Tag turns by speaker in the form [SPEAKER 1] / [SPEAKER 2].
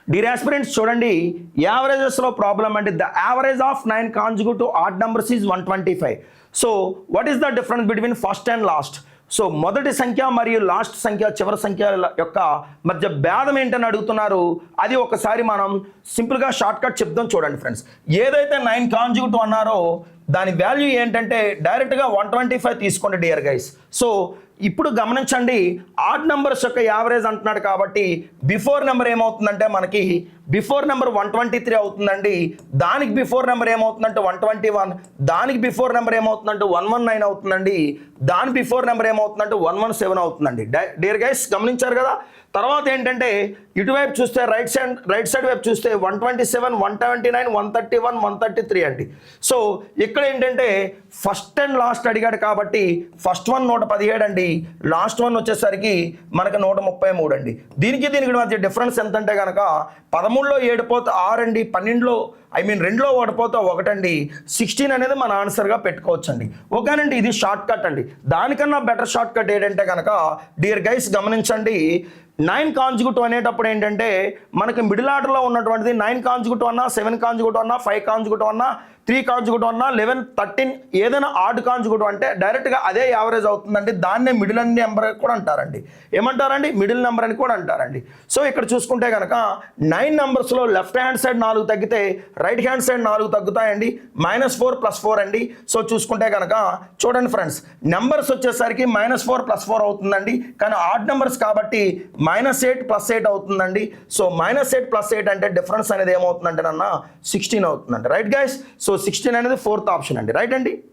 [SPEAKER 1] Dear aspirants చూడండి, యావరేజెస్లో problem అంటే the average of 9 conjugative add numbers is 125. So what is the difference between first and last? So మొదటి సంఖ్య మరియు last సంఖ్య, చివరి సంఖ్య యొక్క మధ్య భేదం ఏంటని అడుగుతున్నారు. అది ఒకసారి మనం సింపుల్గా షార్ట్ కట్ చెప్దాం. చూడండి ఫ్రెండ్స్, ఏదైతే 9 కాంజుగేటివ్ అన్నారో దాని వాల్యూ ఏంటంటే డైరెక్ట్గా 125 తీసుకోండి డియర్ గైస్. సో ఇప్పుడు గమనించండి, ఆడ్ నెంబర్స్ యొక్క యావరేజ్ అంటున్నాడు కాబట్టి బిఫోర్ నెంబర్ ఏమవుతుందంటే మనకి బిఫోర్ నెంబర్ 123 అవుతుందండి. దానికి బిఫోర్ నెంబర్ ఏమవుతుందంటే 121, దానికి బిఫోర్ నెంబర్ ఏమవుతుందంటే 119 అవుతుందండి, దాని బిఫోర్ నెంబర్ ఏమవుతుందంటే 117 అవుతుందండి. డియర్ గైస్ గమనించారు కదా. తర్వాత ఏంటంటే ఇటువైపు చూస్తే రైట్ సైడ్ వైపు చూస్తే 127, 179, 131, 133 అండి. సో ఇక్కడ ఏంటంటే ఫస్ట్ అండ్ లాస్ట్ అడిగాడు కాబట్టి ఫస్ట్ వన్ 117 అండి, లాస్ట్ వన్ వచ్చేసరికి మనకి 133 అండి. దీనికి మధ్య డిఫరెన్స్ ఎంత అంటే కనుక 13లో 7 పోతే 6 అండి, 12లో 2లో ఓడిపోతే 1 అండి, 16 అనేది మన ఆన్సర్గా పెట్టుకోవచ్చు అండి. ఓకేనండి, ఇది షార్ట్ కట్ అండి. దానికన్నా బెటర్ షార్ట్ కట్ ఏంటంటే కనుక డియర్ గైస్ గమనించండి, 9 కాంజుగేటివ్ అనేటప్పుడు ఏంటంటే మనకి మిడిల్ ఆర్డర్లో ఉన్నటువంటిది 9 కాంజుగేటివ్ అన్నా, 7 కాంజుగేటివ్ అన్నా, 5 కాంజుగేటివ్ అన్నా, 3 కాంజుగేటివ్ అన్నా, 11, 13 ఏదైనా ఆడ్ కాంజుగేటివ్ అంటే డైరెక్ట్గా అదే యావరేజ్ అవుతుందండి. దాన్నే మిడిల్ నెంబర్ కూడా అంటారండి. ఏమంటారండి? మిడిల్ నెంబర్ అని కూడా అంటారండి. సో ఇక్కడ చూసుకుంటే కనుక 9 నెంబర్స్లో లెఫ్ట్ హ్యాండ్ సైడ్ 4 తగ్గితే రైట్ హ్యాండ్ సైడ్ 4 తగ్గుతాయండి. -4 + 4 అండి. సో చూసుకుంటే కనుక చూడండి ఫ్రెండ్స్, నెంబర్స్ వచ్చేసరికి -4 + 4 అవుతుందండి. కానీ ఆడ్ నెంబర్స్ కాబట్టి -8 + 8 అవుతుందండి. సో -8 + 8 అంటే డిఫరెన్స్ అనేది ఏమవుతుందంటే 16 అవుతుందండి. Right guys. సో 16 అనేది 4th ఆప్షన్ అండి. రైట్ అండి.